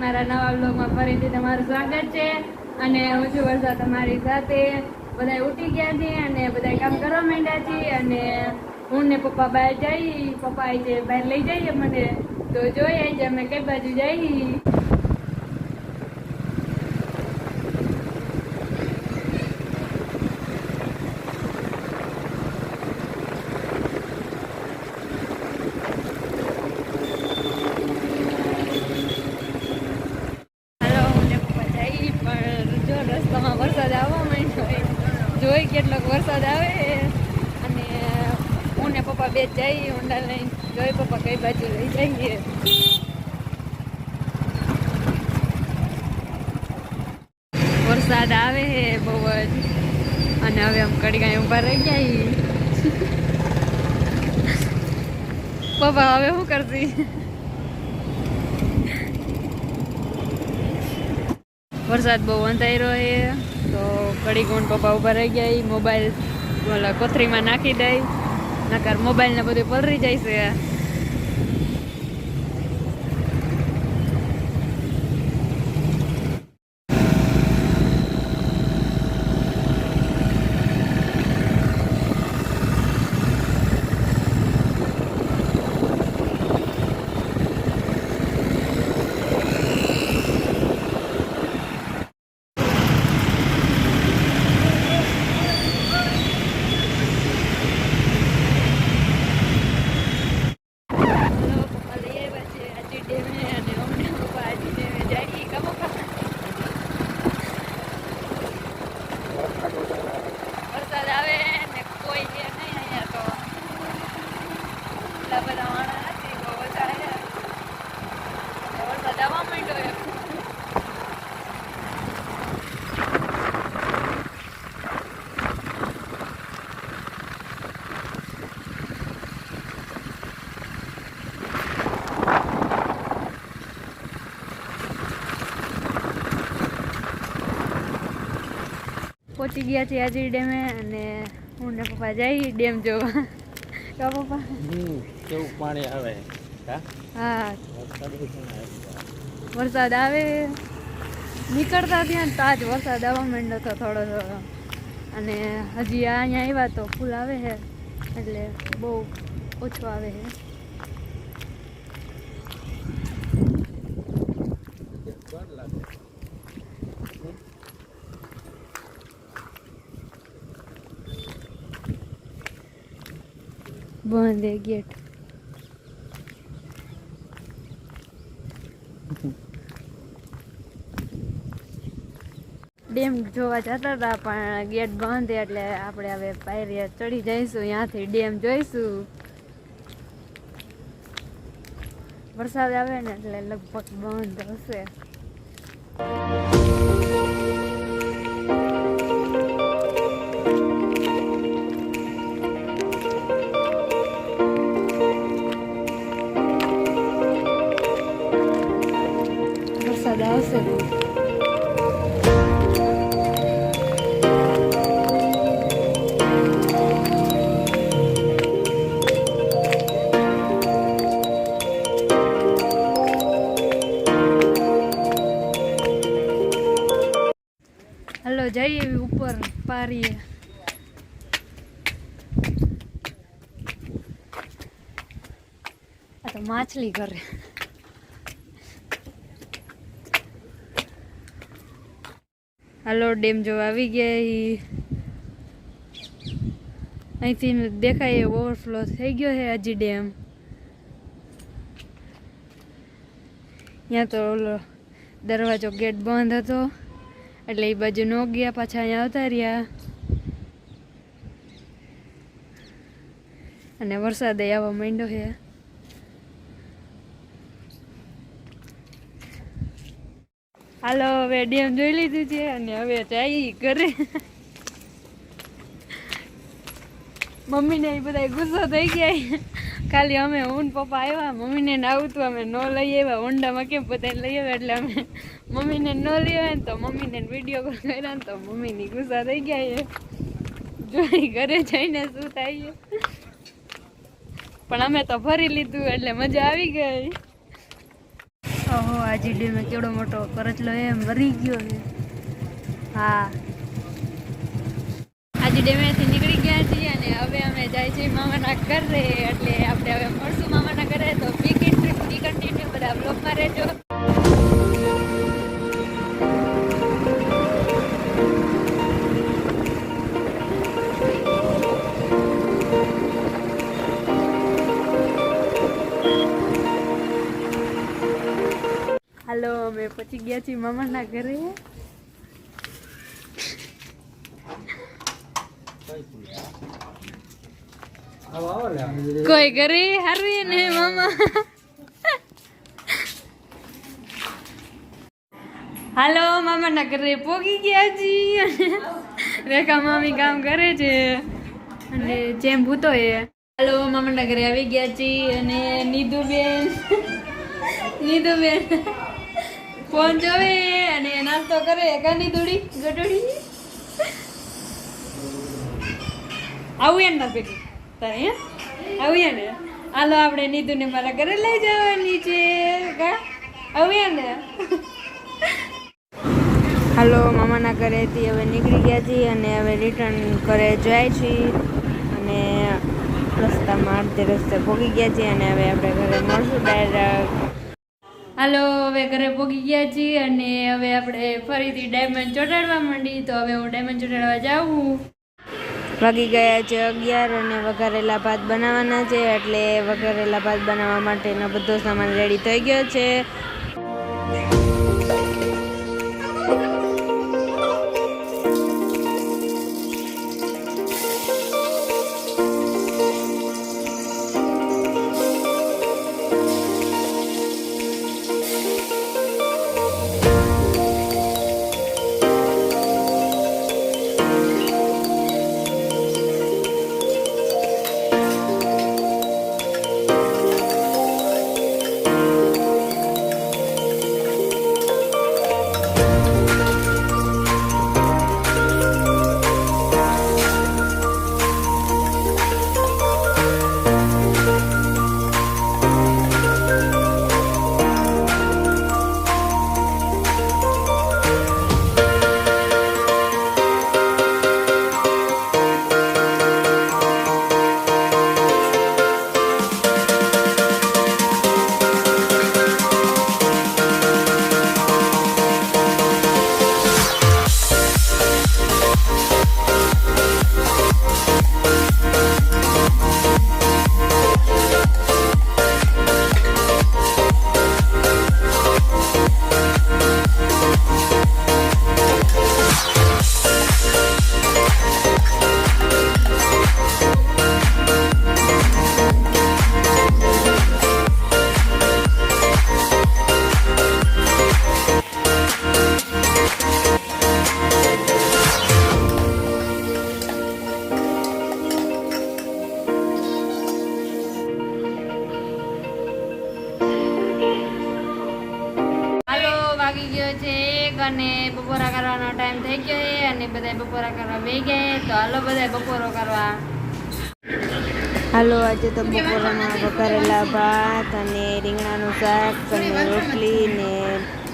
મારા નવા બ્લોગમાં ફરીથી તમારું સ્વાગત છે અને હું છું વર્ષા તમારી સાથે. બધા ઉઠી ગયા છે અને બધા કામ કરવા માંડ્યા છે અને હું ને પપ્પા બહાર જઈ. પપ્પા આજે બહાર લઈ જઈએ મને, તો જોઈએ આજે અમે કઈ બાજુ જઈ. જોઈ કેટલોક વરસાદ આવે અને હું ને પપ્પા બે જઈએ ઊંડા લઈને. જોઈ પપ્પા કઈ બાજુ લઈ જઈએ. વરસાદ આવે છે બહુ જ અને હવે આમ કડીગાઈ ઊભા રહી ગયા. પપ્પા હવે શું કરશી? વરસાદ બહુ અંધારો છે તો કડી ગુણ પપ્પા ઉભા રહી ગયા. મોબાઈલ ઓલા કોથરીમાં નાખી દઈ, નકર મોબાઈલ ને બધું પલરી જાય છે. પહોંચી ગયા છે આજી ડેમે અને હું ને પપ્પા જઈ ડેમ જોવા. તો પપ્પા કેવું પાણી આવે? હા વરસાદ આવે. નીકળતા ત્યાં તો આજ વરસાદ આવવા માંડ્યો હતો થોડો થોડો અને હજી અહીંયા આવ્યા તો ફૂલ આવે છે એટલે બહુ ઓછો આવે છે. બંધ ગેટ. ડેમ જોવા જતા હતા પણ ગેટ બંધ એટલે આપણે હવે પાયરીએ ચડી જઈશું, ત્યાંથી ડેમ જોઈશું. વરસાદ આવે ને એટલે લગભગ બંધ હશે. વરસાદ આવશે. હલો જઈએ ઉપર પારીએ. આ તો માછલી કરે. હાલો ડેમ જોવા આવી ગયા. અહીંથી દેખાય ઓવરફ્લો થઈ ગયો છે હજી ડેમ. ત્યાં તો ઓલો દરવાજો ગેટ બંધ હતો એટલે એ બાજુ ન ગયા, પાછા અહીંયા આવતા રહ્યા અને વરસાદ આવવા માંડ્યો છે. હાલો હવે ડેમ જોઈ લીધું છે અને હવે જઈ ઘરે. મમ્મીને એ બધા ગુસ્સો થઈ ગયા. ખાલી અમે હું પપ્પા આવ્યા, મમ્મીને આવું હતું અમે ન લઈ આવ્યા. ઊંડામાં કેમ બધાને લઈ આવ્યા એટલે અમે મમ્મીને ન લઈ આવ્યા ને તો મમ્મીને વિડીયો કોલ કર્યા ને તો મમ્મીની ગુસ્સા થઈ ગયા. જોઈ ઘરે જઈને શું થાય. પણ અમે તો ફરી લીધું એટલે મજા આવી ગઈ. ઓહો આજે ડેમે કેવડો મોટો કરચલો એ મરી ગયો છે હા આજે ડેમેથી નીકળી ગયા છીએ અને હવે અમે જાય છીએ મામાના ઘરે એટલે આપણે હવે મળશું મામાના ઘરે તો બી કન્ટિન્યુ બધા બ્લોગમાં રહેજો હાલો અમે પછી ગયા છીએ મામાના ઘરે કોઈ ઘરે હારવી ને મામા હાલો મામાના ઘરે પોગી ગયા છીએ રેખા મામી કામ કરે છે અને જેમ ભૂતો એ હાલો મામાના ઘરે આવી ગયા છીએ અને નીધુબેન ફોન જોવે અને નાસ્તો કરે કાની દોડી ગટોડી આવું ને ભેગી તારે આવું ને હાલો આપણે નીધુને મારા ઘરે લઈ જવાની છે કા આવું ને હાલો મામાના ઘરેથી હવે નીકળી ગયા છીએ અને હવે રિટર્ન ઘરે જાય છીએ અને રસ્તામાં અડધે રસ્તે પહોંચી ગયા છીએ અને હવે આપણે ઘરે મળશું ડાયરેક્ટ હાલો હવે ઘરે પહોંચી ગયા છીએ અને હવે આપણે ફરીથી ડાયમંડ ચોટાડવા માંડી તો હવે હું ડાયમંડ ચોટાડવા જાઉં વાગી ગયા છે 11 અને વઘારેલા ભાત બનાવવાના છે એટલે વઘારેલા ભાત બનાવવા માટેનો બધો સામાન રેડી થઈ ગયો છે અને બપોરા કરવાનો ટાઈમ થઈ ગયો છે અને બધા બપોરા કરવા બેસી ગયા તો હાલો બધા બપોરો કરવા હાલો આજે તો બપોરામાં વઘારેલા ભાત અને રીંગણાનું શાક અને રોટલી ને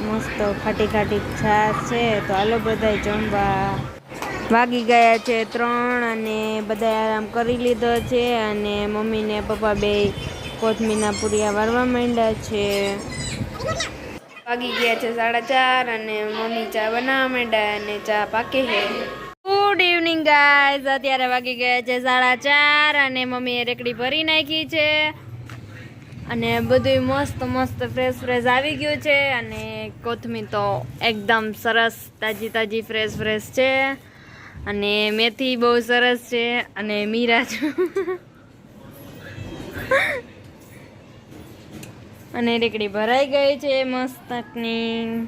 મસ્ત ખાટી ખાટી છાશ છે તો હાલો બધા જમવા વાગી ગયા છે 3 અને બધા આરામ કરી લીધો છે અને મમ્મી ને પપ્પા બે કોથમીરના પૂરિયા વાળવા માંડ્યા છે વાગી ગયા છે 4:30 અને મમ્મી ચા બનાવવા માંડ્યા અને ચા પાકે છે ગુડ ઇવનિંગ ગાઈઝ અત્યારે વાગી ગયા છે 4:30 અને મમ્મીએ રેકડી ભરી નાખી છે અને બધું મસ્ત ફ્રેશ આવી ગયું છે અને કોથમીર તો એકદમ સરસ તાજી ફ્રેશ છે અને મેથી બહુ સરસ છે અને મીરા અને રેકડી ભરાઈ ગઈ છે મસ્તની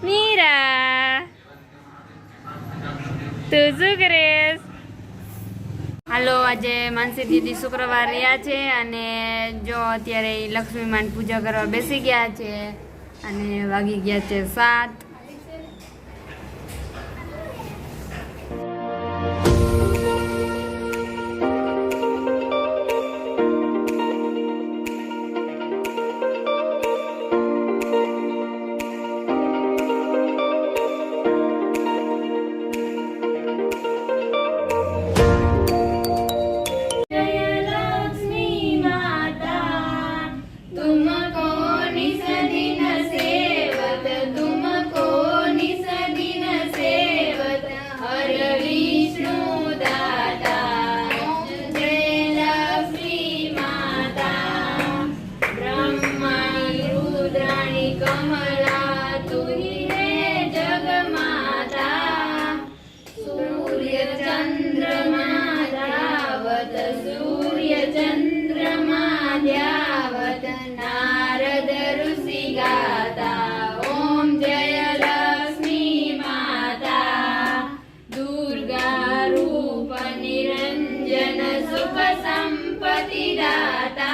મીરા તું શું કરેસ હાલો આજે માનસી દીદી શુક્રવાર રહ્યા છે અને જો અત્યારે લક્ષ્મી માની પૂજા કરવા બેસી ગયા છે અને વાગી ગયા છે 7 सूर्य चंद्रमा द्यावत नारद ऋषि गाता ओम जय लक्ष्मी माता दुर्गा रूप निरंजन सुख संपत्ति दाता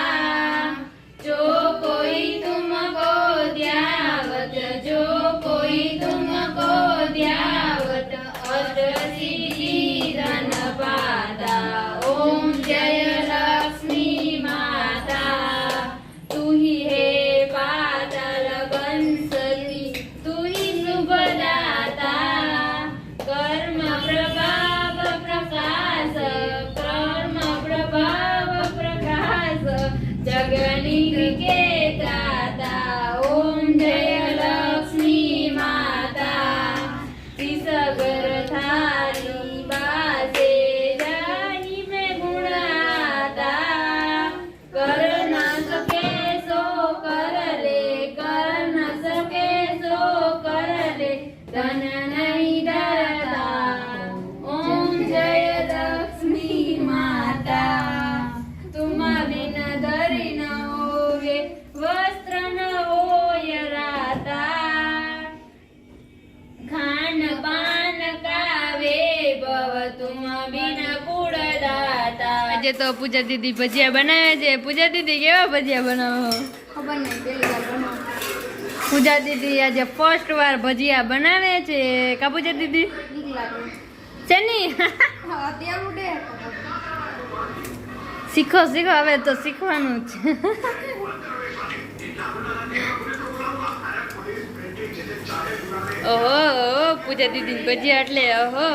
जो कोई तुमको ध्यावत जो कोई तुमको ध्यावत अष्ट सिद्धि धन पाता ओम जय लक्ष्मी माता तू ही है पाताल बंसती तू ही शुभदाता कर्म प्रभाव प्रकाश जगनी के दाता ओम जय लक्ष्मी माता सगर थारी बासे जानी में गुणाता कर न सके सो कर ले कर न सके सो कर ले धन नहीं डरता ओम जय लक्ष्मी माता तुम बिन धरी न होवे वस्त्र न होय राता खान पान कावे भव तुम बिन कूड़दाता આજે તો પૂજા દીદી ભજીયા બનાવે છે પૂજા દીદી કેવા ભજીયા બનાવો ખબર નહીં પેલી વાર બનાવો પૂજા દીદી આજે ફર્સ્ટ વાર ભજીયા બનાવે છે કા પૂજા દીદી ચની અત્યારે ઉડે શીખો શીખો હવે તો શીખવાનું જ છે ઓહો પૂજા દીદી ભજીયા એટલે ઓહો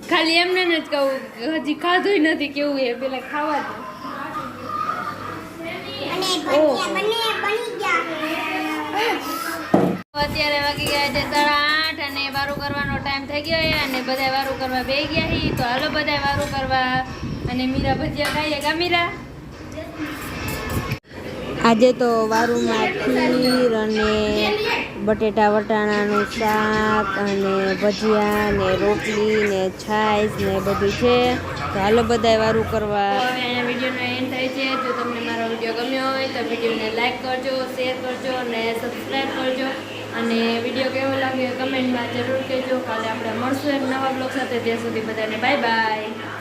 ખાલી એમને જ કહું હજી ખાધું નથી કેવું એ પેલા ખાવા દે અત્યારે વાગી ગયા છે 8:30 અને વારું કરવાનો ટાઈમ થઈ ગયો છે અને બધા વારું કરવા બેસી ગયા છે તો હાલો બધા વારું કરવા અને મીરા ભજીયા ખાઈએ કા મીરા આજે તો વારુમાં ખીર અને બટેટા વટાણાનું શાક અને ભજીયા ને રોટલી ને છાશ ને બધું છે તો હાલો બધાય વારું કરવા હવે અહીંયા વિડીયોનો એન્ડ થાય છે જો તમને મારો વિડીયો ગમ્યો હોય તો વિડીયોને લાઈક કરજો શેર કરજો અને સબસ્ક્રાઈબ કરજો અને વિડીયો કેવો લાગ્યો કમેન્ટમાં જરૂર કહેજો કાલે આપણે મળશું એક નવા બ્લોગ સાથે ત્યાં સુધી બધાને બાય બાય